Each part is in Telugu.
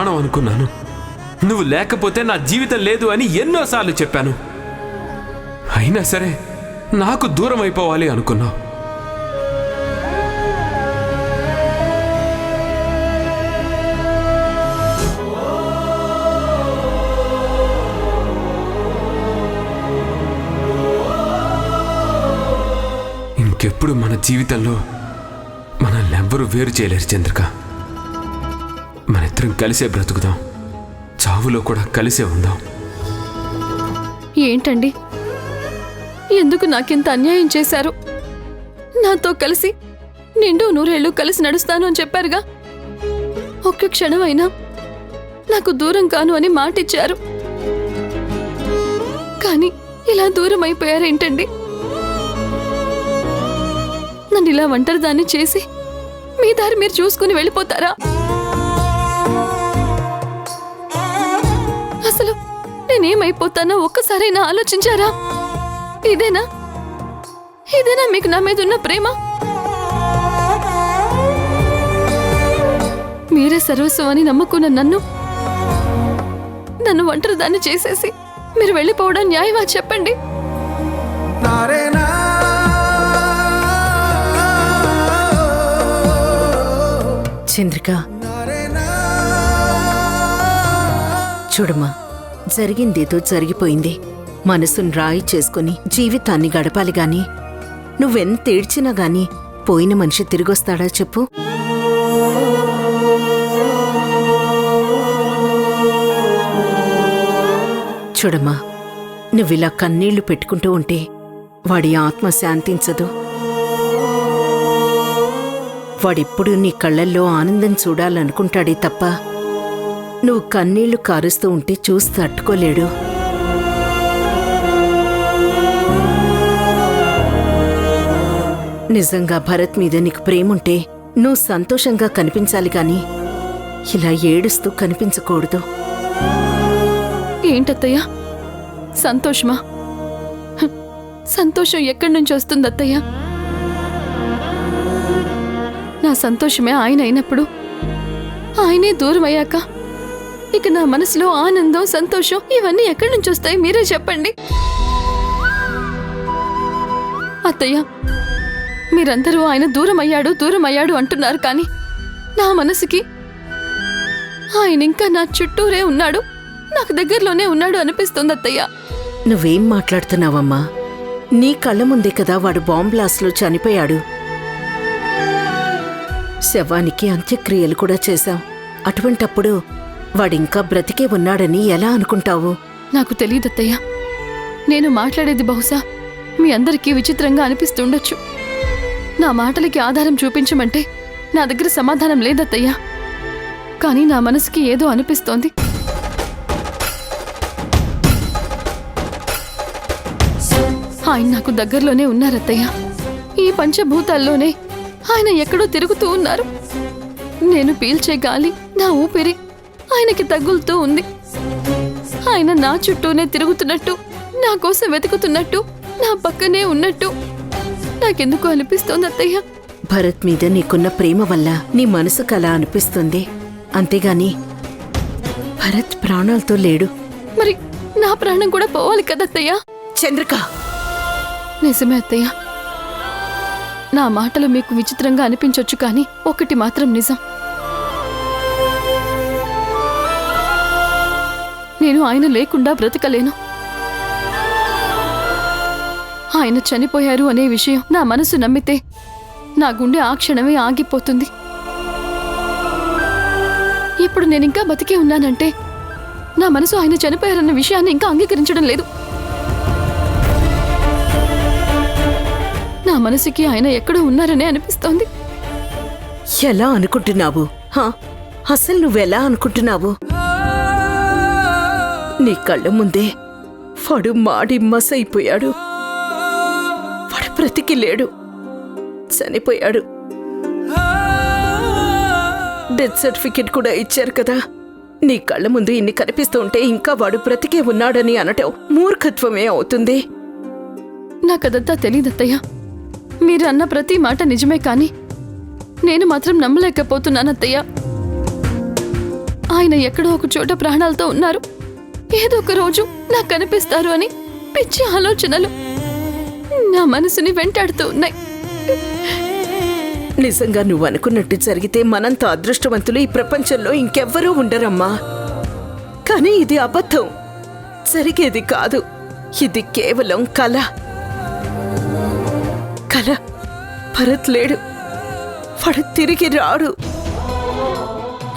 ప్రాణం అనుకున్నాను. నువ్వు లేకపోతే నా జీవితం లేదు అని ఎన్నోసార్లు చెప్పాను. అయినా సరే నాకు దూరం అయిపోవాలి అనుకున్నావు. ఇంకెప్పుడు మన జీవితంలో మనల్ని ఎవ్వరూ వేరు చేయలేరు చంద్రిక. మనిద్దరం కలిసే బ్రతుకుదాం, చావులో కూడా కలిసే ఉందాం. ఏంటండి, ఎందుకు నాకింత అన్యాయం చేశారు? నాతో కలిసి నిండు నూరేళ్లు కలిసి నడుస్తాను అని చెప్పారుగా. ఒక్క క్షణమైనా నాకు దూరం కాను అని మాటిచ్చారు. కానీ ఇలా దూరం అయిపోయారేంటండి? నన్ను ఇలా ఒంటరిదాన్ని చేసి మీ దారి మీరు చూసుకుని వెళ్ళిపోతారా? అసలు నేనేమైపోతానో ఒక్కసారైనా ఆలోచించారా? ఇదేనా మీకు నా మీద ఉన్న ప్రేమ? మీరే సర్వస్వం అని నమ్ముకున్న నన్ను ఒంటరిదాన్ని చేసేసి మీరు వెళ్ళిపోవడం న్యాయమా చెప్పండి? చంద్రిక, చూడమ్మా, జరిగిందేదో జరిగిపోయింది. మనసును రాయి చేసుకుని జీవితాన్ని గడపాలి గాని నువ్వెంత ఏడ్చినా గాని పోయిన మనిషి తిరిగొస్తాడా చెప్పు? చూడమ్మా, నువ్విలా కన్నీళ్లు పెట్టుకుంటూ ఉంటే వాడి ఆత్మ శాంతించదు. వాడిప్పుడు నీ కళ్ళల్లో ఆనందం చూడాలనుకుంటాడే తప్ప నువ్వు కన్నీళ్లు కారుస్తూ ఉంటే చూసి తట్టుకోలేడు. నిజంగా భరత్ మీద నీకు ప్రేముంటే నువ్వు సంతోషంగా కనిపించాలి గాని ఇలా ఏడుస్తూ కనిపించకూడదు. ఏంటత్తయ్యా సంతోషమా? సంతోషం ఎక్కడి నుంచి వస్తుంది అత్తయ్య? నా సంతోషమే ఆయన అయినప్పుడు, ఆయనే దూరం అయ్యాక ఇక నా మనసులో ఆనందం, సంతోషం ఇవన్నీ ఎక్కడి నుంచి వస్తాయి? మీరే చెప్పండి. అత్తయ్య, మీరందరూ ఆయన దూరం అయ్యాడు అంటున్నారు, కానీ నా మనసుకి ఆయన ఇంకా నా చుట్టూరే ఉన్నాడు, నాకు దగ్గరలోనే ఉన్నాడు అనిపిస్తుంది అత్తయ్య. నువ్వేం మాట్లాడుతున్నావమ్మా? నీ కళ్ళ ముందే కదా వాడు బాంబ్ బ్లాస్ట్లో చనిపోయాడు. శవానికి అంత్యక్రియలు కూడా చేశాం. అటువంటప్పుడు వాడింకా బ్రతికే ఉన్నాడని ఎలా అనుకుంటావు? నాకు తెలియదత్తయ్య. నేను మాట్లాడేది బహుశా మీ అందరికీ విచిత్రంగా అనిపిస్తుండొచ్చు. నా మాటలకి ఆధారం చూపించమంటే నా దగ్గర సమాధానం లేదత్తయ్య. కానీ నా మనసుకి ఏదో అనిపిస్తోంది. ఆయన నాకు దగ్గరలోనే ఉన్నారత్తయ్య. ఈ పంచభూతాల్లోనే ఆయన ఎక్కడో తిరుగుతూ ఉన్నారు. నేను పీల్చే గాలి, నా ఊపిరి ఆయనకి తగులుతూ ఉంది. ఆయన నా చుట్టూనే తిరుగుతున్నట్టు, నా కోసం వెతుకుతున్నట్టు, నా పక్కనే ఉన్నట్టు నాకెందుకు అనిపిస్తోంది అత్తయ్య. భరత్ మీద నీకున్న ప్రేమ వల్ల నీ మనసుకు అలా అనిపిస్తుంది. అంతేగాని భరత్ ప్రాణాలతో లేడు. మరి నా ప్రాణం కూడా పోవాలి కదత్తయ్య. చంద్రిక, నిజమే అత్తయ్య. నా మాటలు మీకు విచిత్రంగా అనిపించొచ్చు, కానీ ఒకటి మాత్రం నిజం. నేను ఆయన లేకుండా బ్రతకలేను. ఆయన చనిపోయారు అనే విషయం నా మనసు నమ్మితే నా గుండె ఆ క్షణమే ఆగిపోతుంది. ఇప్పుడు నేనింకా బతికే ఉన్నానంటే నా మనసు ఆయన చనిపోయారన్న విషయాన్ని ఇంకా అంగీకరించడం లేదు. నా మనసుకి ఆయన ఎక్కడో ఉన్నారనే అనిపిస్తోంది. ఎలా అనుకుంటున్నావు? అసలు నువ్వెలా అనుకుంటున్నావు? నీ కళ్ళ ముందే వాడు మాడి మసైపోయాడు. వాడు బ్రతికి లేడు, చనిపోయాడు. డెత్ సర్టిఫికెట్ కూడా ఇచ్చారు కదా. నీ కళ్ళ ముందు ఇన్ని కనిపిస్తూ ఉంటే ఇంకా వాడు బ్రతికే ఉన్నాడని అనటం మూర్ఖత్వమే అవుతుంది. నాకదంతా తెలీదత్తయ్య. మీరు అన్న ప్రతి మాట నిజమే, కానీ నేను మాత్రం నమ్మలేకపోతున్నానత్తయ్య. ఆయన ఎక్కడో ఒక చోట ప్రాణాలతో ఉన్నారు, ఏదో ఒక రోజు నాకు కనిపిస్తారు అని పిచ్చి ఆలోచనలు నా మనసుని వెంటాడుతూ ఉన్నాయి. నిజంగా నువ్వు అనుకున్నట్టు జరిగితే మనంత అదృష్టవంతులు ఈ ప్రపంచంలో ఇంకెవ్వరూ ఉండరమ్మా. కానీ ఇది అబద్ధం, జరిగేది కాదు. ఇది కేవలం కళ. కళ. భరత్ లేడు, వాడు తిరిగి రాడు.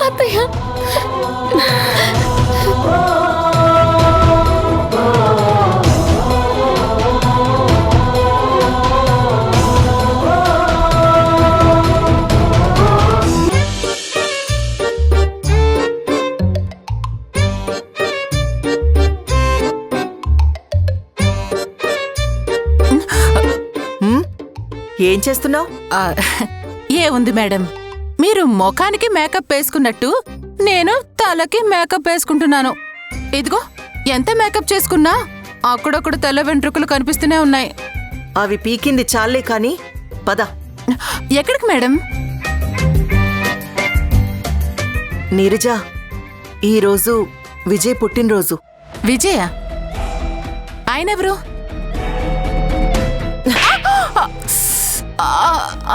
అత్తయ్య, ఏం చేస్తున్నావు? ఏముంది మేడం, మీరు ముఖానికి మేకప్ వేసుకున్నట్టు నేను తలకి మేకప్ వేసుకుంటున్నాను. ఇదిగో, ఎంత మేకప్ చేసుకున్నా అక్కడొక్కడ తెల్ల వెంట్రుకలు కనిపిస్తూనే ఉన్నాయి. అవి పీకింది చాలే కాని పద. ఎక్కడికి మేడం? నీరజ, ఈరోజు విజయ్ పుట్టినరోజు. విజయ? ఆయనెవరు?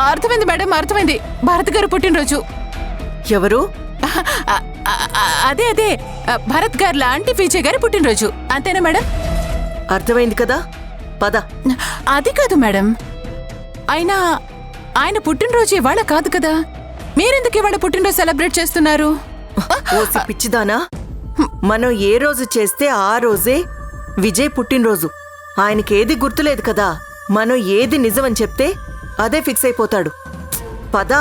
అర్థమైంది మేడం, అర్థమైంది. భారత్ గారు పుట్టినరోజు. ఎవరు? అదే అదే, భరత్ గారు లాంటి విజయ్ గారి పుట్టినరోజు. అంతేనా మేడం? అర్థమైంది కదా, పద. అది కాదు మేడం, ఆయన పుట్టినరోజు ఇవాళ కాదు కదా. మీరెందుకు ఇవాళ పుట్టినరోజు సెలబ్రేట్ చేస్తున్నారు? ఓసి పిచ్చిదానా, మనం ఏ రోజు చేస్తే ఆ రోజే విజయ్ పుట్టినరోజు. ఆయనకేది గుర్తులేదు కదా. మనం ఏది నిజమని చెప్తే అదే ఫిక్స్ అయిపోతాడు. పదా.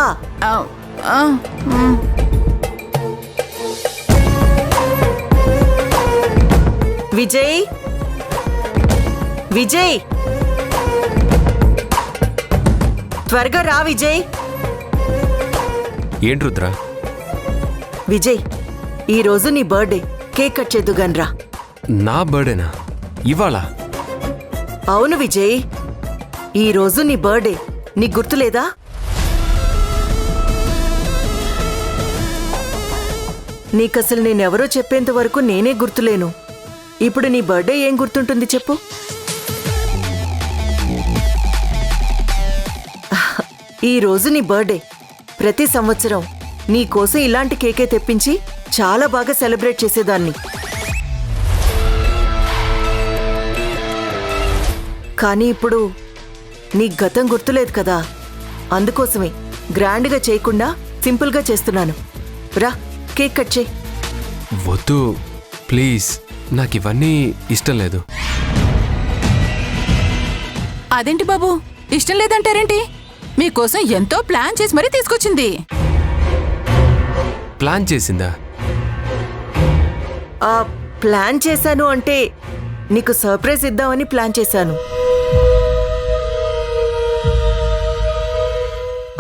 విజయ్, విజయ్, త్వరగా రా విజయ్. ఏంటి రుద్ర? విజయ్, ఈరోజు నీ బర్త్డే, కేక్ కట్ చేద్దుగాన్రా. నా బర్త్డేనా ఇవాళ? అవును విజయ్, ఈరోజు నీ బర్త్డే, నీకు గుర్తులేదా? నీకసలు నేనెవరో చెప్పేంత వరకు నేనే గుర్తులేను. ఇప్పుడు నీ బర్త్డే ఏం గుర్తుంటుంది చెప్పు? ఈరోజు నీ బర్త్డే. ప్రతి సంవత్సరం నీకోసం ఇలాంటి కేకే తెప్పించి చాలా బాగా సెలబ్రేట్ చేసేదాన్ని. కానీ ఇప్పుడు నీ గతం గుర్తులేదు కదా, అందుకోసమే గ్రాండ్గా చేయకుండా సింపుల్గా చేస్తున్నాను. రా, కేక్ కట్ చేయి. వద్దు ప్లీజ్, నాకు ఇవన్నీ ఇష్టం లేదు. అదేంటి బాబు, ఇష్టం లేదంటారేంటి? మీకోసం ఎంతో ప్లాన్ చేసి మరీ తీసుకొచ్చింది. ప్లాన్ చేసిందా? ప్లాన్ చేశాను అంటే నీకు సర్ప్రైజ్ ఇద్దామని ప్లాన్ చేశాను.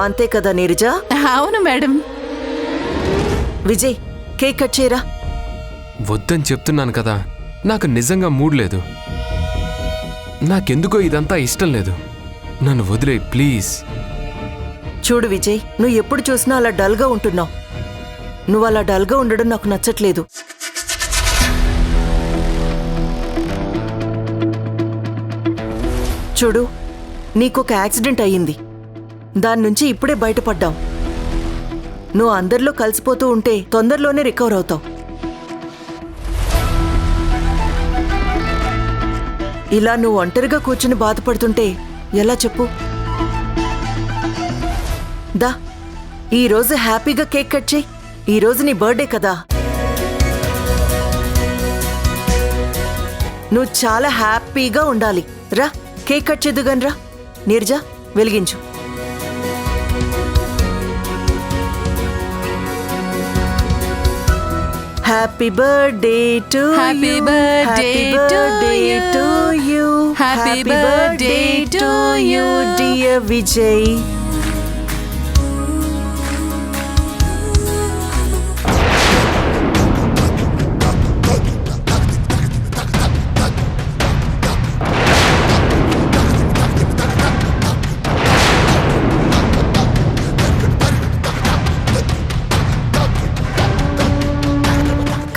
అంతే కదా నీరజ? అవును మేడం. విజయ్, కేక్ కట్ చేయరా. వద్దని చెప్తున్నాను కదా, నాకు నిజంగా మూడ్ లేదు. నాకెందుకో ఇదంతా ఇష్టం లేదు. నన్ను వదిలే ప్లీజ్. చూడు విజయ్, నువ్వు ఎప్పుడు చూసినా అలా డల్గా ఉంటున్నావు. నువ్వు అలా డల్గా ఉండడం నాకు నచ్చట్లేదు. చూడు, నీకొక యాక్సిడెంట్ అయ్యింది. దాని నుంచి ఇప్పుడే బయటపడ్డావు. నువ్వు అందరిలో కలిసిపోతూ ఉంటే తొందరలోనే రికవర్ అవుతావు. ఇలా నువ్వు ఒంటరిగా కూర్చుని బాధపడుతుంటే ఎలా చెప్పు? దా, ఈరోజు హ్యాపీగా కేక్ కట్ చేయి. ఈరోజు నీ బర్త్డే కదా. నువ్వు చాలా హ్యాపీగా ఉండాలి. రా, కేక్ కట్ చేద్దుగాని. రా నీరజ, వెలిగించు. Happy birthday to Happy you. birthday to you. Happy Happy birthday birthday to to you, you. dear Vijay.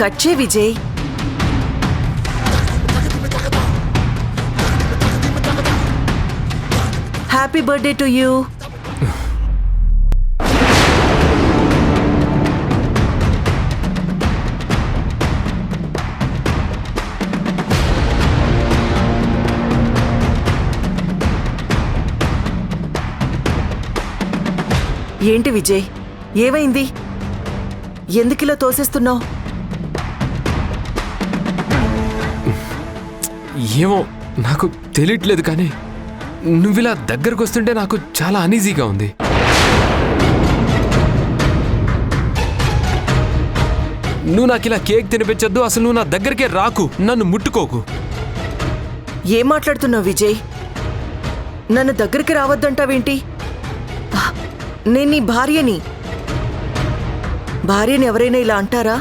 Cut చే Vijay. Happy birthday to you. ఏంటి విజయ్, ఏమైంది? ఎందుకిలా తోసేస్తున్నావు? ఏమో నాకు తెలియట్లేదు, కానీ నువ్విలా దగ్గరకు వస్తుంటే నాకు చాలా అనీజీగా ఉంది. నువ్వు నాకు ఇలా కేక్ తినిపించొద్దు, అసలు నువ్వు నా దగ్గరికే రాకు, నన్ను ముట్టుకోకు. ఏం మాట్లాడుతున్నావు విజయ్? నన్ను దగ్గరికి రావద్దంటావేంటి? నేను నీ భార్యని. భార్యని ఎవరైనా ఇలా అంటారా?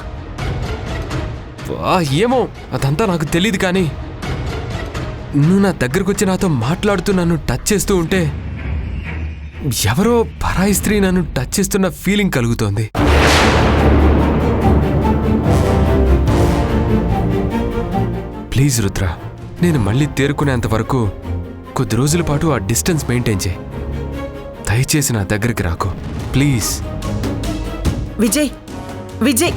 ఏమో అదంతా నాకు తెలియదు, కానీ నువ్వు నా దగ్గరకు వచ్చి నాతో మాట్లాడుతూ నన్ను టచ్ చేస్తూ ఉంటే ఎవరో పరాయి స్త్రీ నన్ను టచ్ చేస్తున్న ఫీలింగ్ కలుగుతోంది. ప్లీజ్ రుద్ర, నేను మళ్ళీ తేరుకునేంత వరకు కొద్ది రోజుల పాటు ఆ డిస్టెన్స్ మెయింటైన్ చేయి. దయచేసి నా దగ్గరికి రాకు ప్లీజ్. విజయ్, విజయ్.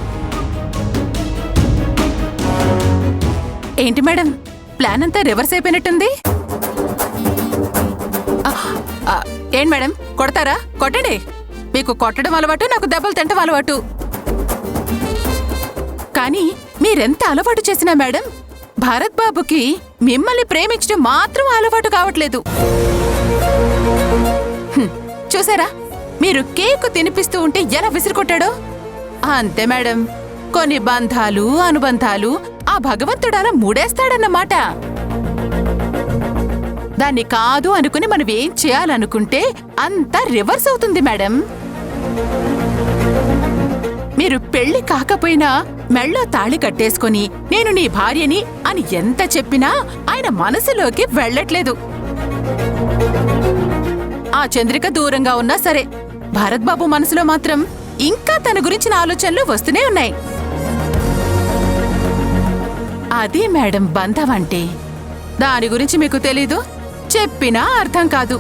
ఏంటి మేడం, ప్లాన్ అంతా రివర్స్ అయిపోయినట్టుంది. ఏంటి మేడం, కొడతారా? కొట్టండి. మీకు కొట్టడం అలవాటు, నాకు దెబ్బలు తింటం అలవాటు. కానీ మీరెంత అలవాటు చేసినా మేడం, భరత్ బాబుకి మిమ్మల్ని ప్రేమించడం మాత్రం అలవాటు కావట్లేదు. చూసారా, మీరు కేకు తినిపిస్తూ ఉంటే ఎలా విసిరికొట్టాడో అంతే మేడం. కొన్ని బంధాలు అనుబంధాలు ఆ భగవంతుడు అలా మూడేస్తాడన్నమాట. దాన్ని కాదు అనుకుని మనం ఏం చేయాలనుకుంటే అంతా రివర్స్ అవుతుంది మేడం. మీరు పెళ్లి కాకపోయినా మెళ్ళో తాళి కట్టేసుకొని నేను నీ భార్యని అని ఎంత చెప్పినా ఆయన మనసులోకి వెళ్ళట్లేదు. ఆ చంద్రిక దూరంగా ఉన్నా సరే, భరత్ బాబు మనసులో మాత్రం ఇంకా తన గురించిన ఆలోచనలు వస్తూనే ఉన్నాయి. అది మేడం బంధం అంటే. దాని గురించి మీకు తెలీదు, చెప్పినా అర్థం కాదు.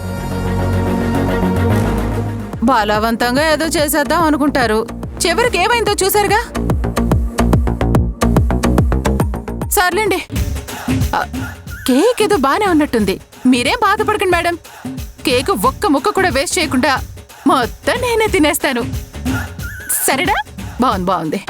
బలవంతంగా ఏదో చేసేద్దాం అనుకుంటారు, చివరికి ఏమైందో చూసారుగా. సర్లేండి, కేక్ ఏదో బానే ఉన్నట్టుంది. మీరేం బాధపడకండి మేడం. కేకు ఒక్క ముక్క కూడా వేస్ట్ చేయకుండా మొత్తం నేనే తినేస్తాను. సరేనా? బాగుంది బాగుంది.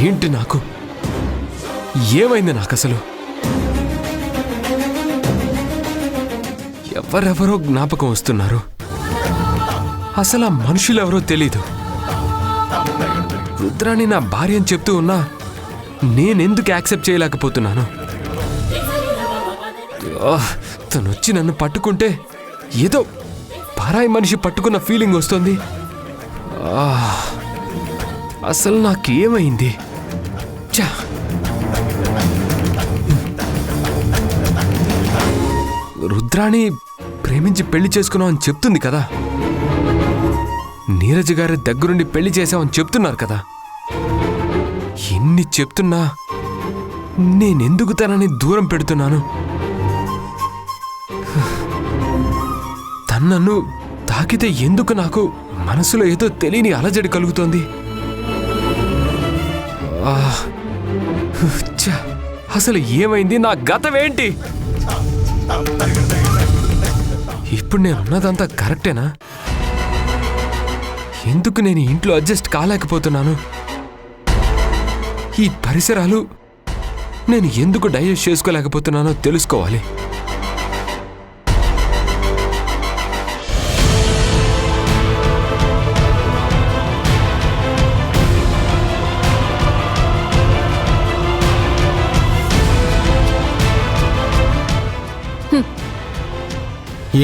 ఏంటి నాకు ఏమైంది? నాకు అసలు ఎవరెవరో జ్ఞాపకం వస్తున్నారు. అసలు ఆ మనుషులెవరో తెలీదు. రుద్రాని నా భార్య అని చెప్తూ ఉన్నా నేనెందుకు యాక్సెప్ట్ చేయలేకపోతున్నాను? తనొచ్చి నన్ను పట్టుకుంటే ఏదో పరాయి మనిషి పట్టుకున్న ఫీలింగ్ వస్తుంది. అసలు నాకేమైంది? రుద్రాని ప్రేమించి పెళ్లి చేసుకున్నావు అని చెప్తుంది కదా. నీరజ్ గారి దగ్గరుండి పెళ్లి చేసావని చెప్తున్నారు కదా. ఎన్ని చెప్తున్నా నేనెందుకు తనని దూరం పెడుతున్నాను? తను నన్ను తాకితే ఎందుకు నాకు మనసులో ఏదో తెలియని అలజడి కలుగుతోంది. ఆ, ఛ, అసలు ఏమైంది? నా గతమేంటి? ఇప్పుడు నేనున్నదంతా కరెక్టేనా? ఎందుకు నేను ఇంట్లో అడ్జస్ట్ కాలేకపోతున్నాను? ఈ పరిసరాలు నేను ఎందుకు డైజెస్ట్ చేసుకోలేకపోతున్నానో తెలుసుకోవాలి.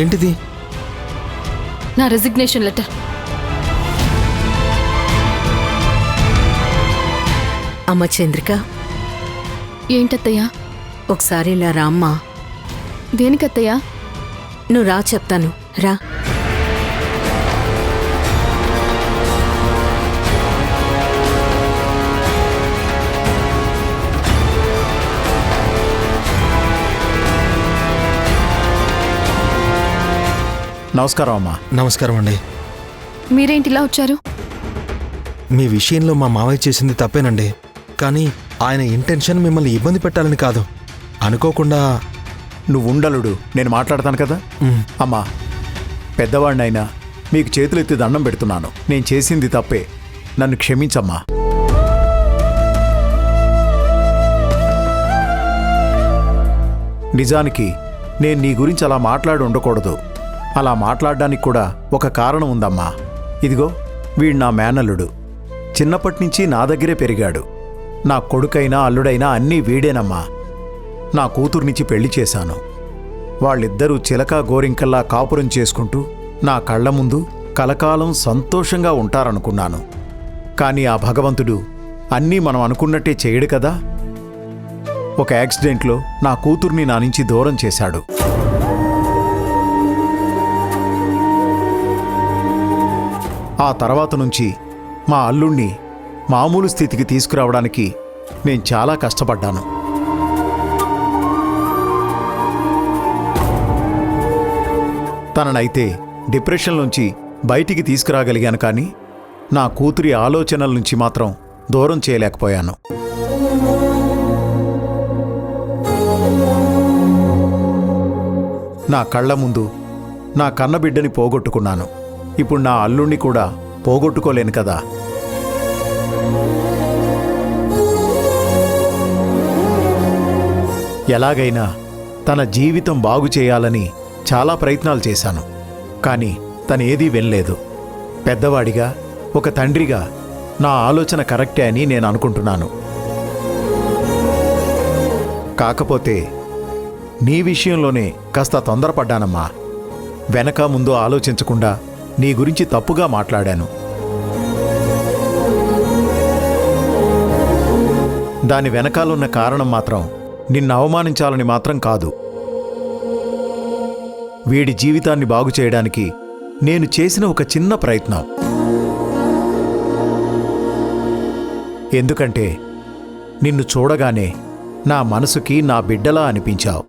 ఏంటిది? నా రెసిగ్నేషన్ లెటర్. అమ్మ చంద్రిక, ఏంటత్తయ్యా? ఒకసారి ఇలా రామ్మా. దేనికత్తయ్యా? నువ్వు రా, చెప్తాను, రా. నమస్కారం అమ్మా. నమస్కారం అండి. మీరేంటి ఇలా వచ్చారు? మీ విషయంలో మా మావయ్య చేసింది తప్పేనండి, కానీ ఆయన ఇంటెన్షన్ మిమ్మల్ని ఇబ్బంది పెట్టాలని కాదు. అనుకోకుండా నువ్వు ఉండలుడు, నేను మాట్లాడతాను కదా. అమ్మా, పెద్దవాడినైనా మీకు చేతులెత్తి దండం పెడుతున్నాను. నేను చేసింది తప్పే, నన్ను క్షమించమ్మా. నిజానికి నేను నీ గురించి అలా మాట్లాడి ఉండకూడదు. అలా మాట్లాడడానికి కూడా ఒక కారణం ఉందమ్మా. ఇదిగో, వీడు నా మేనల్లుడు. చిన్నప్పటి నుంచి నా దగ్గరే పెరిగాడు. నా కొడుకైనా అల్లుడైనా అన్నీ వీడేనమ్మా. నా కూతుర్నిచ్చి పెళ్లి చేశాను. వాళ్ళిద్దరూ చిలకా గోరింకల్లా కాపురం చేసుకుంటూ నా కళ్ల ముందు కలకాలం సంతోషంగా ఉంటారనుకున్నాను. కానీ ఆ భగవంతుడు అన్నీ మనం అనుకున్నట్టే చేయడు కదా. ఒక యాక్సిడెంట్లో నా కూతుర్ని నా నుంచి దూరం చేశాడు. ఆ తర్వాత నుంచి మా అల్లుణ్ణి మామూలు స్థితికి తీసుకురావడానికి నేను చాలా కష్టపడ్డాను. తననైతే డిప్రెషన్ నుంచి బయటికి తీసుకురాగలిగాను, కానీ నా కూతురి ఆలోచనల నుంచి మాత్రం దూరం చేయలేకపోయాను. నా కళ్ళ ముందు నా కన్నబిడ్డని పోగొట్టుకున్నాను. ఇప్పుడు నా అల్లుణ్ణి కూడా పోగొట్టుకోలేను కదా. ఎలాగైనా తన జీవితం బాగు చేయాలని చాలా ప్రయత్నాలు చేశాను, కానీ తనేదీ వినలేదు. పెద్దవాడిగా, ఒక తండ్రిగా నా ఆలోచన కరెక్టే అని నేను అనుకుంటున్నాను. కాకపోతే నీ విషయంలోనే కాస్త తొందరపడ్డానమ్మా. వెనక ముందు ఆలోచించకుండా నీ గురించి తప్పుగా మాట్లాడాను. దాని వెనకాలన్న కారణం మాత్రం నిన్ను అవమానించాలని మాత్రం కాదు. వీడి జీవితాన్ని బాగు చేయడానికి నేను చేసిన ఒక చిన్న ప్రయత్నం. ఎందుకంటే నిన్ను చూడగానే నా మనసుకి నా బిడ్డలా అనిపించావు.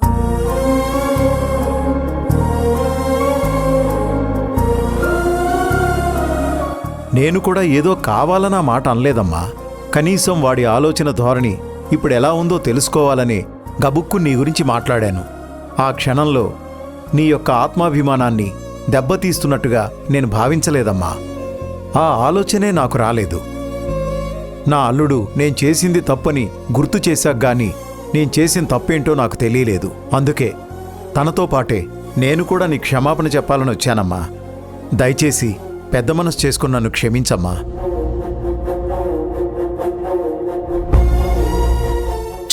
నేను కూడా ఏదో కావాలనా మాట అనలేదమ్మా. కనీసం వాడి ఆలోచన ధోరణి ఇప్పుడు ఎలా ఉందో తెలుసుకోవాలని గబుక్కు నీ గురించి మాట్లాడాను. ఆ క్షణంలో నీ యొక్క ఆత్మాభిమానాన్ని దెబ్బతీస్తున్నట్టుగా నేను భావించలేదమ్మా. ఆ ఆలోచనే నాకు రాలేదు. నా అల్లుడు నేను చేసింది తప్పని గుర్తు చేశాక గాని నేను చేసిన తప్పేంటో నాకు తెలియలేదు. అందుకే తనతో పాటే నేను కూడా నీ క్షమాపణ చెప్పాలని వచ్చానమ్మా. దయచేసి పెద్ద మనసు చేసుకుని నన్ను క్షమించమ్మా.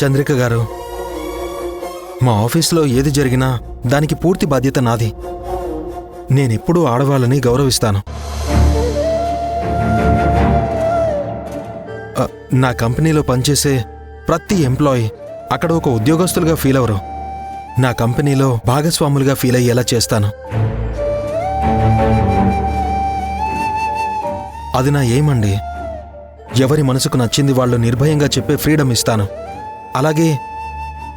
చంద్రిక గారు, మా ఆఫీస్లో ఏది జరిగినా దానికి పూర్తి బాధ్యత నాది. నేనెప్పుడూ ఆడవాళ్ళని గౌరవిస్తాను. నా కంపెనీలో పనిచేసే ప్రతి ఎంప్లాయీ అక్కడ ఒక ఉద్యోగస్తులుగా ఫీల్ అవరు. నా కంపెనీలో భాగస్వాములుగా ఫీల్ అయ్యేలా చేస్తాను. అది నా ఏమండి. ఎవరి మనసుకు నచ్చింది వాళ్ళు నిర్భయంగా చెప్పే ఫ్రీడమ్ ఇస్తాను. అలాగే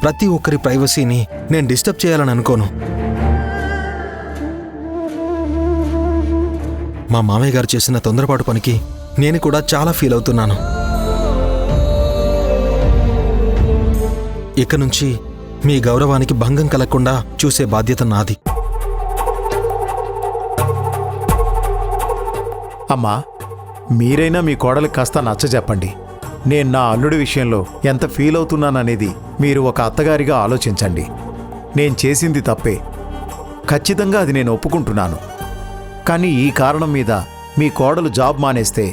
ప్రతి ఒక్కరి ప్రైవసీని నేను డిస్టర్బ్ చేయాలని అనుకోను. మా మామయ్య గారు చేసిన తొందరపాటు పనికి నేను కూడా చాలా ఫీల్ అవుతున్నాను. ఇక నుంచి మీ గౌరవానికి భంగం కలగకుండా చూసే బాధ్యత నాది. అమ్మా, మీరైనా మీ కోడలికి కాస్త నచ్చజెప్పండి. నేను నా అల్లుడి విషయంలో ఎంత ఫీల్ అవుతున్నాననేది మీరు ఒక అత్తగారిగా ఆలోచించండి. నేను చేసింది తప్పే, ఖచ్చితంగా అది నేను ఒప్పుకుంటున్నాను. కానీ ఈ కారణం మీద మీ కోడలు జాబ్ మానేస్తే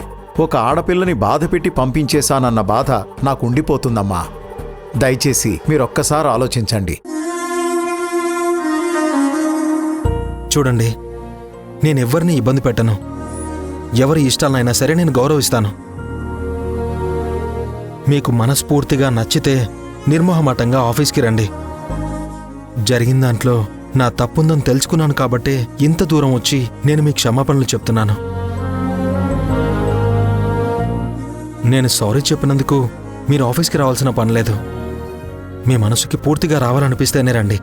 ఒక ఆడపిల్లని బాధపెట్టి పంపించేశానన్న బాధ నాకు ఉండిపోతుందమ్మా. దయచేసి మీరొక్కసారి ఆలోచించండి. చూడండి, నేనెవ్వరిని ఇబ్బంది పెట్టను. ఎవరి ఇష్టాలనైనా సరే నేను గౌరవిస్తాను. మీకు మనస్ఫూర్తిగా నచ్చితే నిర్మోహమాటంగా ఆఫీస్కి రండి. జరిగిన దాంట్లో నా తప్పుందని తెలుసుకున్నాను కాబట్టే ఇంత దూరం వచ్చి నేను మీ క్షమాపణలు చెప్తున్నాను. నేను సారీ చెప్పినందుకు మీరు ఆఫీస్కి రావాల్సిన పనిలేదు. మీ మనసుకి పూర్తిగా రావాలనిపిస్తేనే రండి.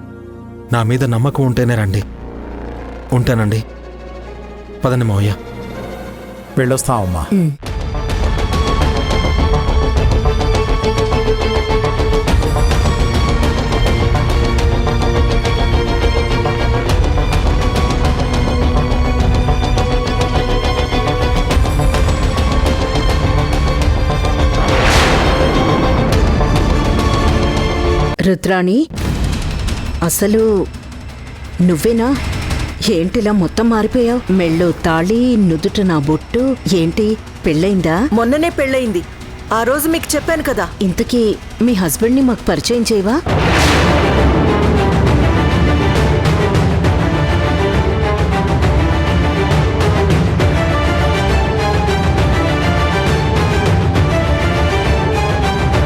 నా మీద నమ్మకం ఉంటేనే రండి. ఉంటానండి. పదండి మావయ్య. వెళ్ళొస్తామమ్మా. రుద్రాణి, అసలు నువ్వేనా? ఏంటిలా మొత్తం మారిపోయావు? మెళ్ళో తాళి, నుదుట నా బొట్టు, ఏంటి పెళ్ళైందా? మొన్ననే పెళ్ళయింది. ఆ రోజు మీకు చెప్పాను కదా. ఇంతకీ మీ హస్బెండ్ని మాకు పరిచయం చేయవా?